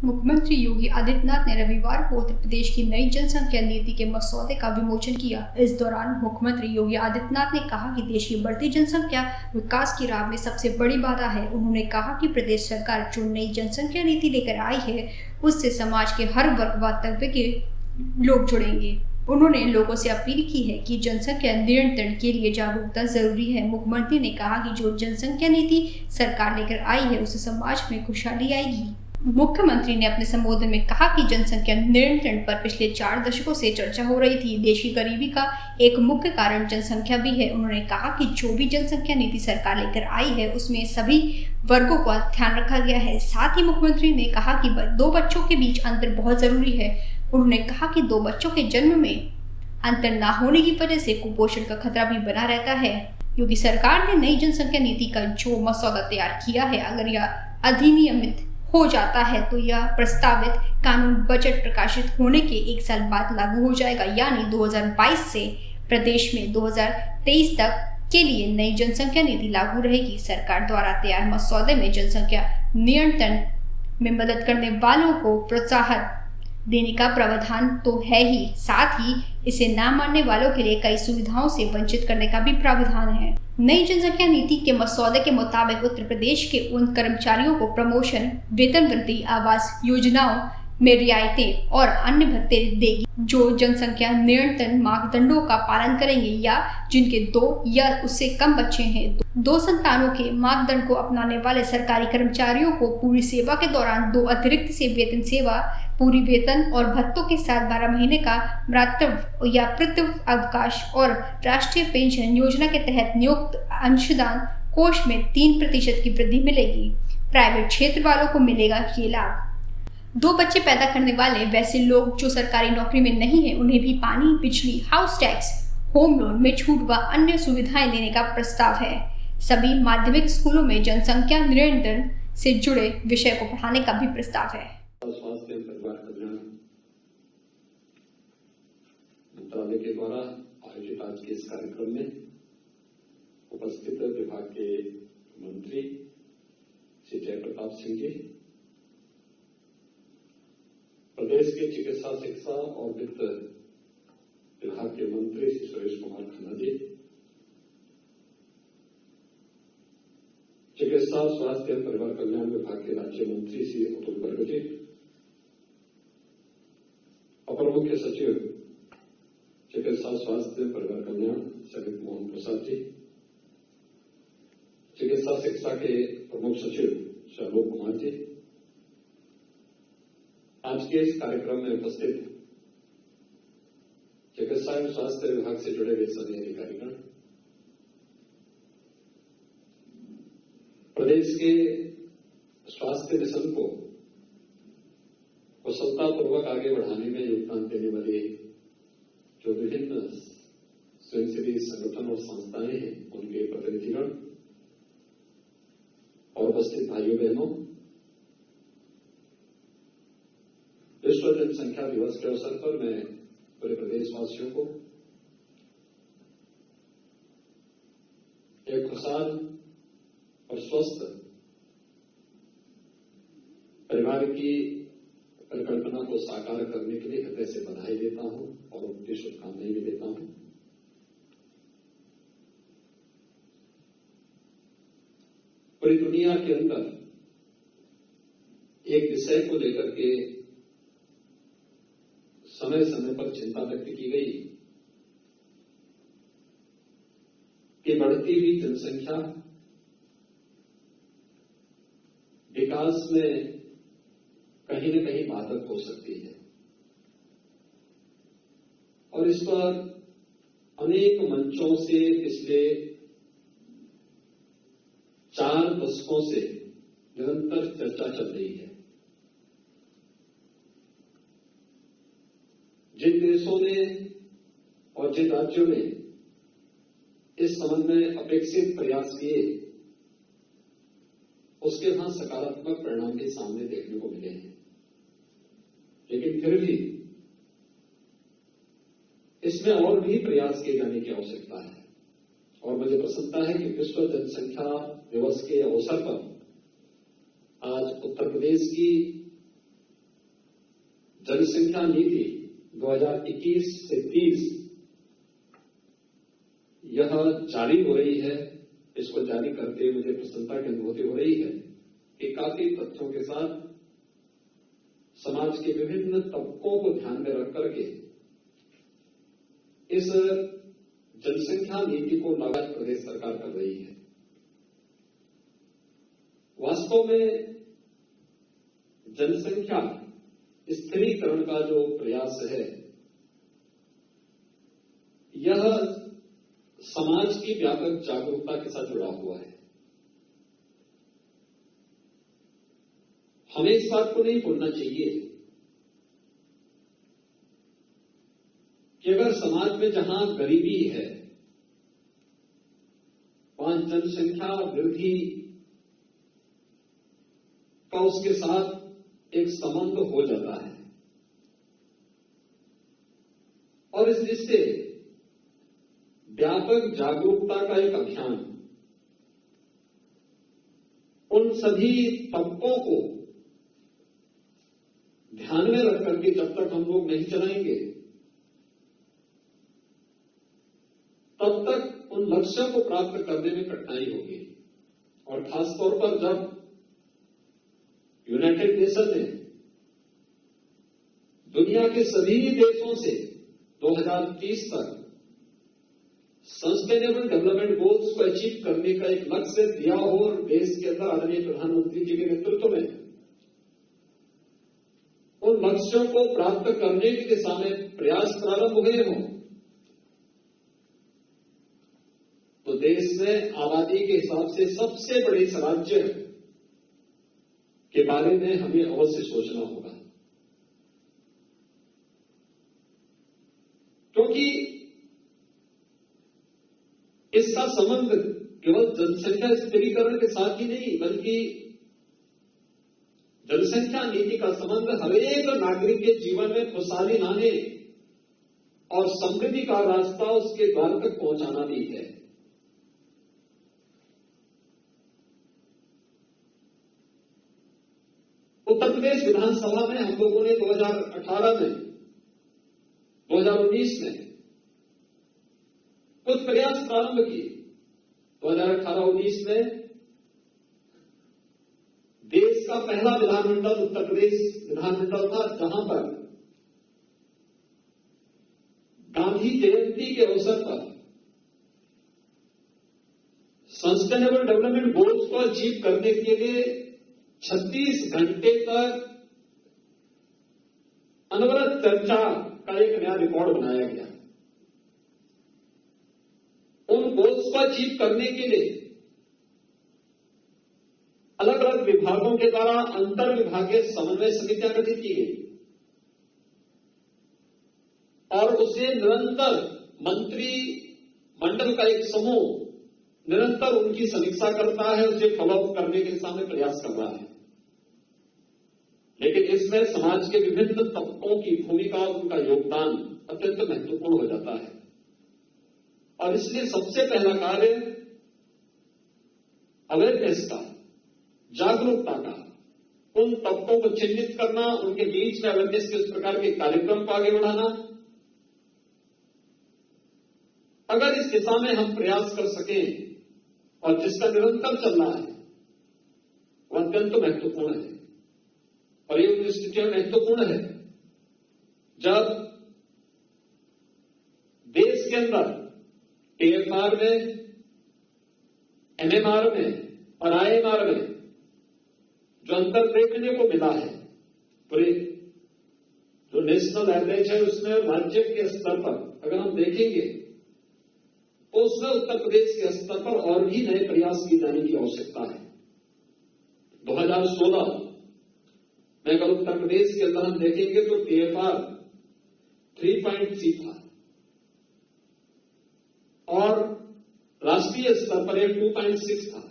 मुख्यमंत्री योगी आदित्यनाथ ने रविवार को उत्तर प्रदेश की नई जनसंख्या नीति के मसौदे का विमोचन किया। इस दौरान मुख्यमंत्री योगी आदित्यनाथ ने कहा कि देश की बढ़ती जनसंख्या विकास की राह में सबसे बड़ी बाधा है। उन्होंने कहा कि प्रदेश सरकार जो नई जनसंख्या नीति लेकर आई है, उससे समाज के हर वर्ग व तबके के लोग जुड़ेंगे। उन्होंने लोगों से अपील की है कि जनसंख्या नियंत्रण के लिए जागरूकता जरूरी है। मुख्यमंत्री ने कहा कि जो जनसंख्या नीति सरकार लेकर आई है, उससे समाज में खुशहाली आएगी। मुख्यमंत्री ने अपने संबोधन में कहा कि जनसंख्या नियंत्रण पर पिछले 4 दशकों से चर्चा हो रही थी। देश की गरीबी का एक मुख्य कारण जनसंख्या भी है। उन्होंने कहा कि जो भी जनसंख्या नीति सरकार लेकर आई है, उसमें सभी वर्गों का ध्यान रखा गया है। साथ ही मुख्यमंत्री ने कहा कि 2 बच्चों के बीच अंतर बहुत जरूरी है। उन्होंने कहा कि 2 बच्चों के जन्म में अंतर न होने की वजह से कुपोषण का खतरा भी बना रहता है। क्योंकि सरकार ने नई जनसंख्या नीति का जो मसौदा तैयार किया है, अगर यह अधिनियमित हो जाता है तो यह प्रस्तावित कानून बजट प्रकाशित होने के 1 साल बाद लागू हो जाएगा। यानी 2022 से प्रदेश में 2023 तक के लिए नई जनसंख्या नीति लागू रहेगी। सरकार द्वारा तैयार मसौदे में जनसंख्या नियंत्रण में मदद करने वालों को प्रोत्साहन देने का प्रावधान तो है ही, साथ ही इसे न मानने वालों के लिए कई सुविधाओं से वंचित करने का भी प्रावधान है। नई जनसंख्या नीति के मसौदे के मुताबिक उत्तर प्रदेश के उन कर्मचारियों को प्रमोशन, वेतन वृद्धि, आवास योजनाओं में रियायतें और अन्य भत्ते देगी जो जनसंख्या नियंत्रण मापदंडों का पालन करेंगे या जिनके 2 या उससे कम बच्चे हैं। 2 संतानों के मापदंड को अपनाने वाले सरकारी कर्मचारियों को पूरी सेवा के दौरान 2 अतिरिक्त से वेतन सेवा, पूरी वेतन और भत्तों के साथ 12 महीने का मातृत्व या पितृत्व अवकाश और राष्ट्रीय पेंशन योजना के तहत नियुक्त अंशदान कोष में 3% की वृद्धि मिलेगी। प्राइवेट क्षेत्र वालों को मिलेगा ये लाभ। 2 बच्चे पैदा करने वाले वैसे लोग जो सरकारी नौकरी में नहीं है, उन्हें भी पानी, बिजली, हाउस टैक्स, होम लोन में छूट व अन्य सुविधाएं देने का प्रस्ताव है। सभी माध्यमिक स्कूलों में जनसंख्या नियंत्रण से जुड़े विषय को पढ़ाने का भी प्रस्ताव है। स्वास्थ्य एवं परिवार कल्याण मंत्रालय के द्वारा आयोजित आज के इस कार्यक्रम में उपस्थित विभाग के मंत्री श्री जयप्रताप सिंह जी, प्रदेश के चिकित्सा, शिक्षा और वित्त विभाग के मंत्री श्री सुरेश कुमार खन्ना जी, चिकित्सा, स्वास्थ्य एवं परिवार कल्याण विभाग के राज्य मंत्री श्री अतुल गर्ग जी, अपर मुख्य सचिव चिकित्सा, स्वास्थ्य एवं परिवार कल्याण समित मोहन प्रसाद जी, चिकित्सा शिक्षा के प्रमुख सचिव श्री आलोक कुमार जी, आज के इस कार्यक्रम में उपस्थित चिकित्सा एवं स्वास्थ्य विभाग से जुड़े हुए सभी अधिकारीगण, प्रदेश के स्वास्थ्य मिशन को कुशलतापूर्वक आगे बढ़ाने में योगदान देने वाले जो विभिन्न स्वयंसेवी संगठन और संस्थाएं हैं, उनके प्रतिनिधिगण और उपस्थित भाइयों बहनों, विश्व जनसंख्या दिवस के अवसर पर मैं पूरे प्रदेशवासियों को एक खुशहाल और स्वस्थ परिवार की परिकल्पना को साकार करने के लिए हृदय से बधाई देता हूं और उनकी शुभकामनाएं भी देता हूं। पूरी दुनिया के अंदर एक विषय को लेकर के समय समय पर चिंता व्यक्त की गई कि बढ़ती हुई जनसंख्या विकास में कहीं न कहीं बाधक हो सकती है और इस पर अनेक मंचों से पिछले 4 दशकों से निरंतर चर्चा चल रही है। जिन देशों ने और जिन राज्यों ने इस संबंध में अपेक्षित प्रयास किए, उसके वहां सकारात्मक परिणाम भी सामने देखने को मिले हैं, लेकिन फिर भी इसमें और भी प्रयास किए जाने की आवश्यकता है। और मुझे प्रसन्नता है कि विश्व जनसंख्या दिवस के अवसर पर आज उत्तर प्रदेश की जनसंख्या नीति 2021 से 30 यह जारी हो रही है। इसको जारी करते हुए मुझे प्रसन्नता की अनुभूति हो रही है कि काफी तथ्यों के साथ समाज के विभिन्न तबकों को ध्यान में रख करके इस जनसंख्या नीति को लागू प्रदेश सरकार कर रही है। वास्तव में जनसंख्या स्थिरीकरण का जो प्रयास है, यह समाज की व्यापक जागरूकता के साथ जुड़ा हुआ है। हमें इस बात को नहीं भूलना चाहिए कि अगर समाज में जहां गरीबी है, वहां जनसंख्या वृद्धि का उसके साथ एक संबंध हो जाता है और इस दृष्टि से व्यापक जागरूकता का एक अभियान उन सभी तबकों को ध्यान में रख करके जब तक हम लोग नहीं चलाएंगे, तब तक उन लक्ष्यों को प्राप्त करने में कठिनाई होगी। और खासतौर पर जब यूनाइटेड नेशन ने दुनिया के सभी देशों से 2030 तक सस्टेनेबल डेवलपमेंट गोल्स को अचीव करने का एक लक्ष्य दिया हो और देश के अंदर आदरणीय प्रधानमंत्री जी के नेतृत्व में उन लक्ष्यों को प्राप्त करने की दिशा में प्रयास प्रारंभ हुए हों, तो देश में आबादी के हिसाब से सबसे बड़े इस राज्य के बारे में हमें अवश्य सोचना होगा, क्योंकि इसका संबंध केवल जनसंख्या स्थिरीकरण के साथ ही नहीं, बल्कि जनसंख्या नीति का संबंध हर एक नागरिक के जीवन में खुशहाली लाने और समृद्धि का रास्ता उसके द्वार तक पहुंचाना भी है। उत्तर प्रदेश विधानसभा में हम लोगों ने 2018 में 2019 में कुछ प्रयास प्रारंभ किए। 2018-19 में देश का पहला विधानमंडल उत्तर प्रदेश विधानमंडल था, जहां पर गांधी जयंती के अवसर पर सस्टेनेबल डेवलपमेंट गोल्स को अचीव करने के लिए 36 घंटे तक अनवरत चर्चा का एक नया रिकॉर्ड बनाया गया। उन गोल्स को अचीव करने के लिए अलग अलग विभागों के द्वारा अंतर विभागीय समन्वय समितियां गठित की गई और उसे निरंतर मंत्री मंडल का एक समूह निरंतर उनकी समीक्षा करता है, उसे फॉलोअप करने के दिशा में प्रयास कर रहा है। लेकिन इसमें समाज के विभिन्न तबकों की भूमिका और उनका योगदान अत्यंत महत्वपूर्ण हो जाता है और इसलिए सबसे पहला कार्य अवेयरनेस का, जागरूकता का, उन तबकों को चिन्हित करना, उनके बीच में अवेयरनेस के इस प्रकार के कार्यक्रम को आगे बढ़ाना। अगर इस दिशा में हम प्रयास कर सकें और जिसका निरंतर चलना है, वह अत्यंत महत्वपूर्ण है और ये उन स्थितियों में महत्वपूर्ण है जब देश के अंदर टीएफआर में, एमएमआर में और आईएमआर में जो अंतर देखने को मिला है, पूरे जो नेशनल एवरेज है उसमें राज्य के स्तर पर अगर हम देखेंगे तो उसमें उत्तर प्रदेश के स्तर पर और भी नए प्रयास किए जाने की आवश्यकता है। 2016 में अगर उत्तर प्रदेश के अंदर हम देखेंगे तो टीएफआर 3.3 था और राष्ट्रीय स्तर पर 2.6 था।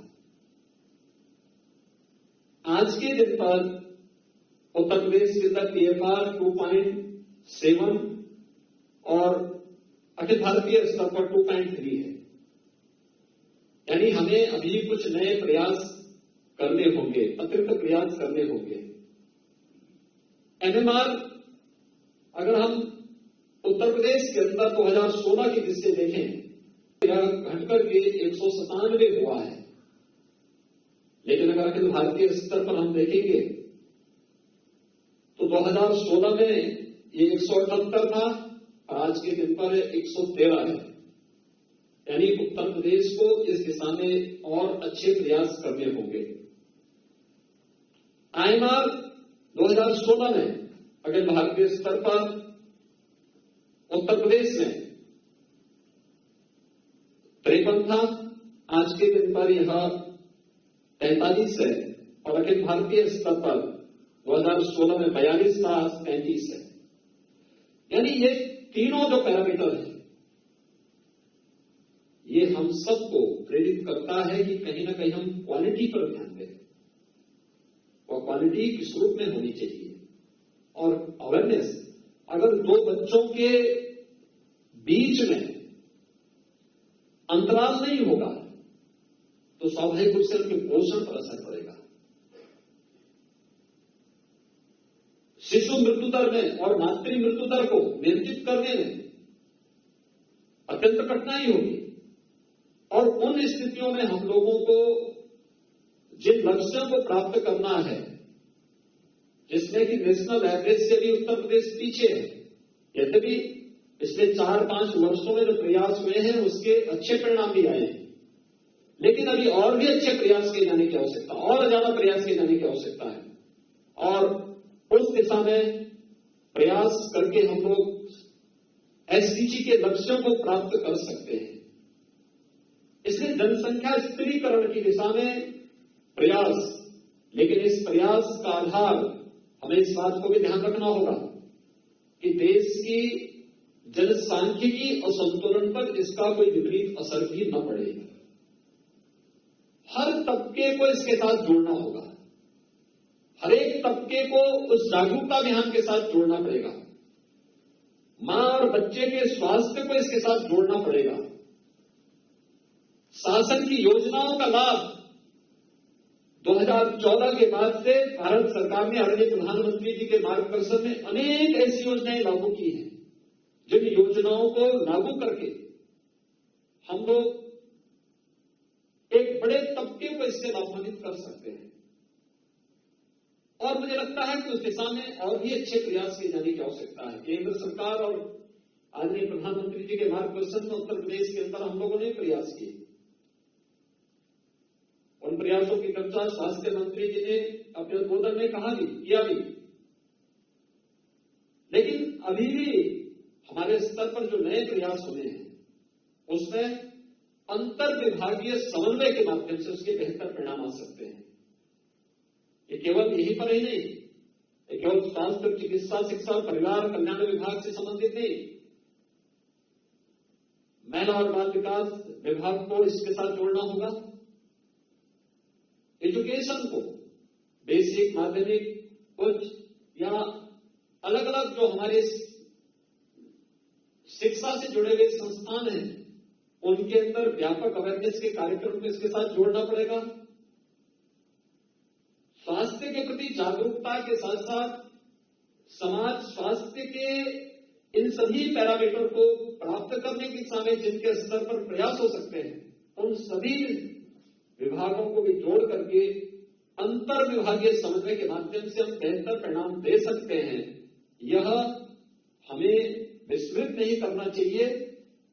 आज के दिन पर उत्तर प्रदेश के अंदर टीएफआर 2.7 और अखिल भारतीय स्तर पर 2.3 है। यानी हमें अभी कुछ नए प्रयास करने होंगे, अतिरिक्त प्रयास करने होंगे। एमएमआर अगर हम उत्तर प्रदेश के अंदर 2016 की दृष्टि देखें, यह घटकर के 197 हुआ है। लेकिन अगर अखिल भारतीय स्तर पर हम देखेंगे तो 2016 में ये 178 था और आज के दिन पर 113 है। यानी उत्तर प्रदेश को इस दिशा में और अच्छे प्रयास करने होंगे। IMR 2016 में अखिल भारतीय स्तर पर उत्तर प्रदेश में 53 था, आज के दिन पर यह 43 है और अखिल भारतीय स्तर पर 2016 में 42 था, 33 है। यानी ये तीनों जो पैरामीटर है ये हम सबको प्रेरित करता है कि कहीं ना कहीं हम क्वालिटी पर ध्यान दें और क्वालिटी किस रूप में होनी चाहिए। और अवेयरनेस, अगर दो बच्चों के बीच में अंतराल नहीं होगा तो स्वाभाविक रूप से उनके पोषण पर असर पड़ेगा। शिशु मृत्यु दर में और मातृ मृत्यु दर को नियंत्रित करने में अत्यंत कठिनाई होगी। और उन स्थितियों में हम लोगों को जिन लक्ष्यों को प्राप्त करना है, जिसमें कि नेशनल एवरेज से भी उत्तर प्रदेश पीछे है, यद्यपि पिछले 4-5 वर्षों में जो प्रयास हुए हैं उसके अच्छे परिणाम भी आए हैं, लेकिन अभी और भी अच्छे प्रयास किए जाने की आवश्यकता, और ज्यादा प्रयास किए जाने की आवश्यकता है। और उस दिशा में प्रयास करके हम लोग एसडीजी के लक्ष्यों को प्राप्त कर सकते हैं। इसलिए जनसंख्या स्थिरीकरण की दिशा में प्रयास, लेकिन इस प्रयास का आधार हमें इस बात को भी ध्यान रखना होगा कि देश की जनसांख्यिकी और संतुलन पर इसका कोई विपरीत असर भी न पड़े। हर तबके को इसके साथ जोड़ना होगा, हर एक तबके को उस जागरूकता अभियान के साथ जोड़ना पड़ेगा। मां और बच्चे के स्वास्थ्य को इसके साथ जोड़ना पड़ेगा। शासन की योजनाओं का लाभ 2014 के बाद से भारत सरकार ने आदरणीय प्रधानमंत्री जी के मार्गदर्शन में अनेक ऐसी योजनाएं लागू की हैं, जिन योजनाओं को लागू करके हम लोग एक बड़े तबके को इससे लाभान्वित कर सकते हैं। और मुझे लगता है कि उस दिशा में और भी अच्छे प्रयास किए जाने की आवश्यकता है। केंद्र सरकार और आदरणीय प्रधानमंत्री जी के मार्गदर्शन में उत्तर प्रदेश के अंदर हम लोगों ने प्रयास किए। उन प्रयासों की चर्चा स्वास्थ्य मंत्री जी ने अपने उद्बोधन में कहा भी, किया भी। लेकिन अभी भी हमारे स्तर पर जो नए प्रयास हुए हैं उसमें अंतर विभागीय समन्वय के माध्यम से उसके बेहतर परिणाम आ सकते हैं। ये केवल यहीं पर ही नहीं, ये केवल स्वास्थ्य, चिकित्सा, शिक्षा और परिवार कल्याण विभाग से संबंधित नहीं, महिला और बाल विकास विभाग को इसके साथ जोड़ना होगा। एजुकेशन को, बेसिक, माध्यमिक, उच्च या अलग अलग जो हमारे शिक्षा से जुड़े हुए संस्थान हैं उनके अंदर व्यापक अवेयरनेस के कार्यक्रम को इसके साथ जोड़ना पड़ेगा। स्वास्थ्य के प्रति जागरूकता के साथ साथ समाज स्वास्थ्य के इन सभी पैरामीटर को प्राप्त करने की दिशा में जिनके स्तर पर प्रयास हो सकते हैं उन सभी विभागों को भी जोड़ करके अंतर विभागीय समन्वय के माध्यम से हम बेहतर परिणाम दे सकते हैं। यह हमें विस्मृत नहीं करना चाहिए,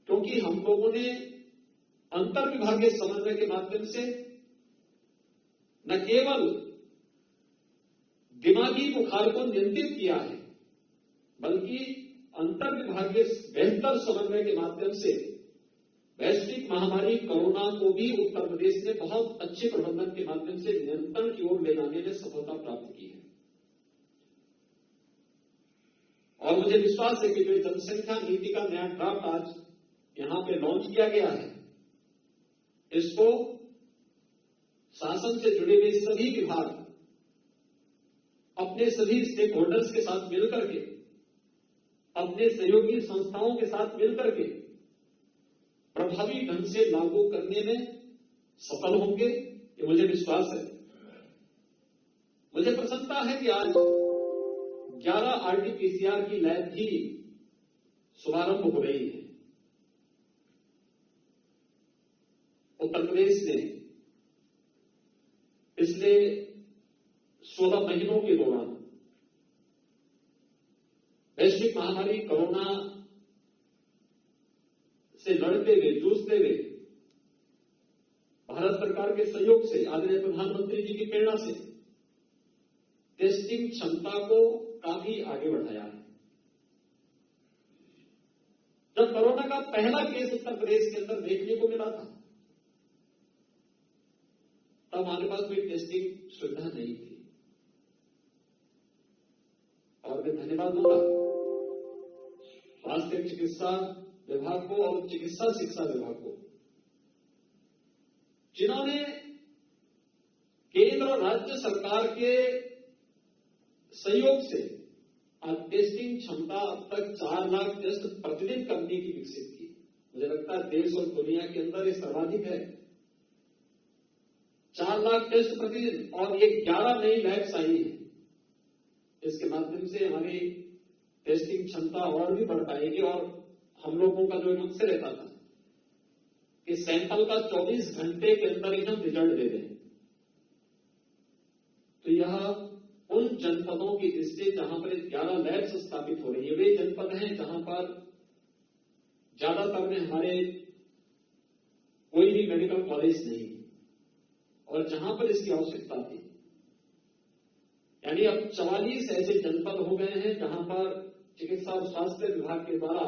क्योंकि हम लोगों ने अंतर विभागीय समन्वय के माध्यम से न केवल दिमागी बुखार को नियंत्रित किया है, बल्कि अंतर विभागीय बेहतर समन्वय के माध्यम से वैश्विक महामारी कोरोना को भी उत्तर प्रदेश ने बहुत अच्छे प्रबंधन के माध्यम से नियंत्रण की ओर ले जाने में सफलता प्राप्त की है। और मुझे विश्वास है कि जो जनसंख्या नीति का नया ड्राफ्ट आज यहां पे लॉन्च किया गया है, इसको शासन से जुड़े हुए सभी विभाग अपने सभी स्टेक होल्डर्स के साथ मिलकर के, अपने सहयोगी संस्थाओं के साथ मिलकर के प्रभावी ढंग से लागू करने में सफल होंगे, ये मुझे विश्वास है। मुझे प्रसन्नता है कि आज 11 आरटीपीसीआर की लैब भी शुभारंभ हो रही है। उत्तर प्रदेश ने पिछले 16 महीनों के दौरान वैश्विक महामारी कोरोना से लड़ते हुए, जूझते हुए, भारत सरकार के सहयोग से, आदरणीय प्रधानमंत्री जी की प्रेरणा से टेस्टिंग क्षमता को काफी आगे बढ़ाया है। जब कोरोना का पहला केस उत्तर प्रदेश के अंदर देखने को मिला था, तब हमारे पास कोई टेस्टिंग सुविधा नहीं थी, और मैं धन्यवाद दूंगा स्वास्थ्य चिकित्सा विभाग को और चिकित्सा शिक्षा विभाग को, जिन्होंने केंद्र और राज्य सरकार के सहयोग से आज टेस्टिंग क्षमता अब तक 4 लाख टेस्ट प्रतिदिन करने की विकसित की। मुझे लगता है देश और दुनिया के अंदर ये सर्वाधिक है। 4 लाख टेस्ट प्रतिदिन, और ये 11 नई लैब्स आई है। इसके माध्यम से हमारी टेस्टिंग क्षमता और भी बढ़ पाएगी, और हम लोगों का जो मकसद रहता था कि सैंपल का 24 घंटे के अंदर ही हम रिजल्ट दे दें, तो यह उन जनपदों की लिस्ट जहां पर 11 लैब्स स्थापित हो रही है, वे जनपद हैं जहां पर ज्यादातर में हमारे कोई भी मेडिकल कॉलेज नहीं, और जहां पर इसकी आवश्यकता थी। यानी अब 44 ऐसे जनपद हो गए हैं जहां पर चिकित्सा और स्वास्थ्य विभाग के द्वारा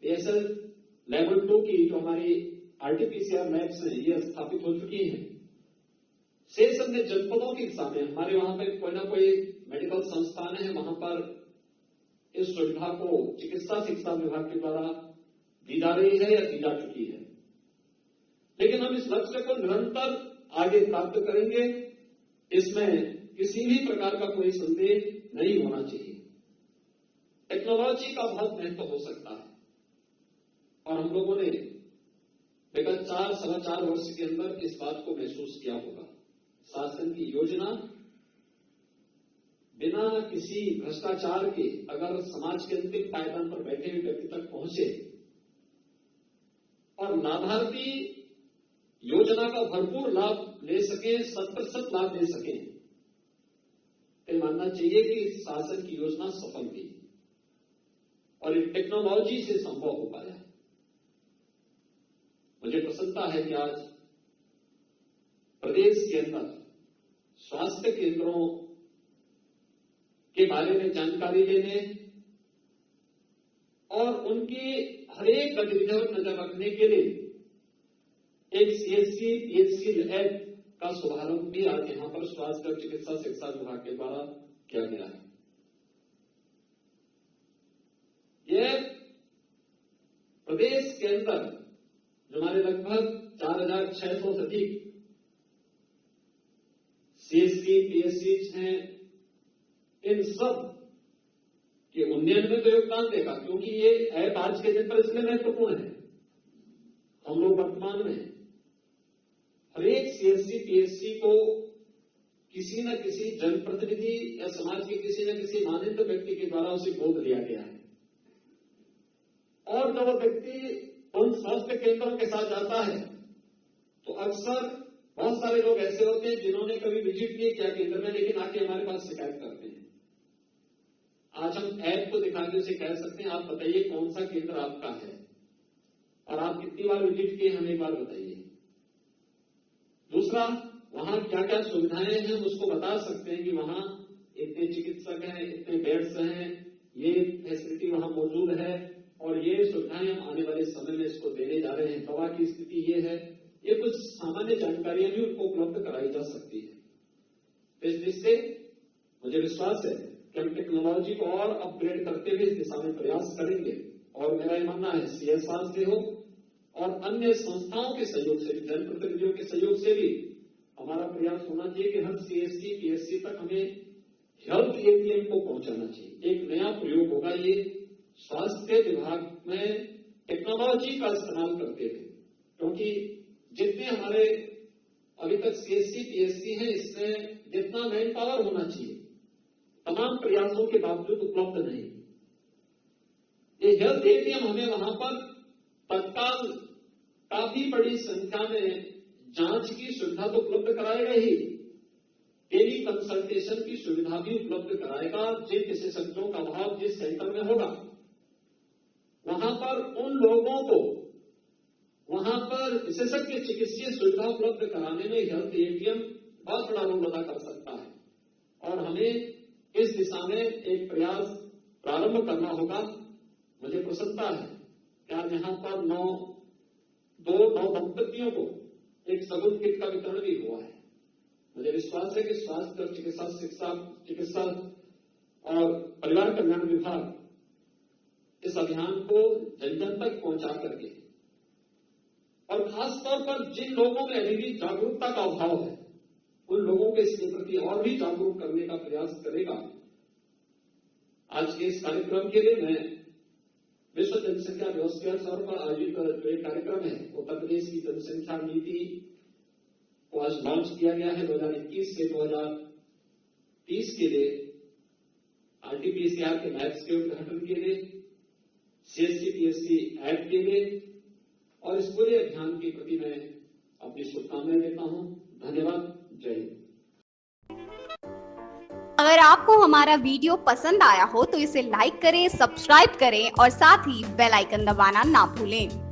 PSL लेवल 2 की जो हमारी आरटीपीसीआर लैब्स हैं, ये स्थापित हो चुकी हैं। शेष अन्य जनपदों की दिशा में हमारे वहां पर कोई ना कोई मेडिकल संस्थान है, वहां पर इस सुविधा को चिकित्सा शिक्षा विभाग के द्वारा दी जा रही है या दी जा चुकी है। लेकिन हम इस लक्ष्य को निरंतर आगे प्राप्त करेंगे, इसमें किसी भी प्रकार का कोई संदेह नहीं होना चाहिए। टेक्नोलॉजी का बहुत महत्व हो सकता है, और हम लोगों ने विगत 4-4.25 वर्ष के अंदर इस बात को महसूस किया होगा। शासन की योजना बिना किसी भ्रष्टाचार के अगर समाज के अंतिम पायदान पर बैठे हुए व्यक्ति तक पहुंचे और लाभार्थी योजना का भरपूर लाभ ले सके, 100% लाभ ले सके, तो मानना चाहिए कि शासन की योजना सफल थी, और ये टेक्नोलॉजी से संभव हो पाया। मुझे प्रसन्नता है कि आज प्रदेश के अंदर स्वास्थ्य केंद्रों के बारे में जानकारी लेने और उनकी हर एक गतिविधियों पर नजर रखने के लिए एक CHC PHC लैब का शुभारंभ भी आज यहां पर स्वास्थ्य और चिकित्सा शिक्षा विभाग के द्वारा किया गया है। यह प्रदेश के अंदर जो हमारे लगभग 4,600 से अधिक CHC PHC हैं, इन सब के उन्नयन में तो योगदान देगा, क्योंकि ये ऐप आज के दिन पर इसलिए महत्वपूर्ण है। हम लोग वर्तमान में हर एक CHC PHC को किसी न किसी जनप्रतिनिधि या समाज के किसी न किसी मानित व्यक्ति के द्वारा उसे गोद लिया गया है, और जब व्यक्ति उन स्वास्थ्य केंद्रों के साथ जाता है तो अक्सर बहुत सारे लोग ऐसे होते हैं जिन्होंने कभी विजिट नहीं किया केंद्र में, लेकिन आके हमारे पास शिकायत करते हैं। आज हम ऐप को दिखा के उसे कह सकते हैं, आप बताइए कौन सा केंद्र आपका है और आप कितनी बार विजिट किए, हमें एक बार बताइए। दूसरा, वहां क्या क्या सुविधाएं हैं उसको बता सकते हैं कि वहां इतने चिकित्सक हैं, इतने बेड्स हैं, ये फैसिलिटी वहां मौजूद है, और ये सुविधाएं हम आने वाले समय में इसको देने जा रहे हैं, दवा की स्थिति ये है। ये कुछ सामान्य जानकारियां भी उनको उपलब्ध कराई जा सकती है। तो इस दृष्टि से मुझे विश्वास है कि हम टेक्नोलॉजी को और अपग्रेड करते हुए इस दिशा में प्रयास करेंगे, और मेरा ये मानना है CSR से हो और अन्य संस्थाओं के सहयोग से, जनप्रतिनिधियों के सहयोग से भी हमारा प्रयास होना चाहिए कि हर CHC PHC तक हमें हेल्थ ATM को पहुंचाना चाहिए। एक नया प्रयोग होगा ये, स्वास्थ्य विभाग में टेक्नोलॉजी का इस्तेमाल करते थे, क्योंकि जितने हमारे अभी तक CHC PHC हैं, इसमें जितना मैन पावर होना चाहिए तमाम प्रयासों के बावजूद उपलब्ध नहीं। ये हेल्थ एटीएम हमें वहां पर तत्काल काफी बड़ी संख्या में जांच की सुविधा तो उपलब्ध कराएगा ही, टेली कंसल्टेशन की सुविधा भी उपलब्ध कराएगा। जिन विशेषज्ञों का अभाव जिस सेंटर में होगा, वहां पर उन लोगों को वहां पर विशेषज्ञ चिकित्सीय सुविधा उपलब्ध कराने में हेल्थ एटीएम बहुत बड़ा रोल अदा कर सकता है और हमें इस दिशा में एक प्रयास प्रारंभ करना होगा। मुझे प्रसन्नता है कि आज यहाँ पर नौ दंपतियों को एक सगुन किट का वितरण भी हुआ है। मुझे विश्वास है कि स्वास्थ्य और चिकित्सा और परिवार कल्याण विभाग इस अभियान को जन जन तक पहुंचा करके और खासतौर पर जिन लोगों में अभी भी जागरूकता का अभाव है, उन लोगों को इसके प्रति और भी जागरूक करने का प्रयास करेगा। आज के इस कार्यक्रम के लिए मैं विश्व जनसंख्या दिवस के अवसर पर आयोजित जो एक कार्यक्रम है, उत्तर प्रदेश की जनसंख्या नीति को आज लॉन्च किया गया है 2021 से 2030 के लिए, आरटीपीसीआर के लैब्स के उद्घाटन के लिए, CSC-PSC ऐप के लिए और इस पूरे अभियान के प्रति मैं अपनी शुभकामनाएं देता हूं। धन्यवाद। जय हिंद। अगर आपको हमारा वीडियो पसंद आया हो तो इसे लाइक करें, सब्सक्राइब करें और साथ ही बेल आइकन दबाना ना भूलें।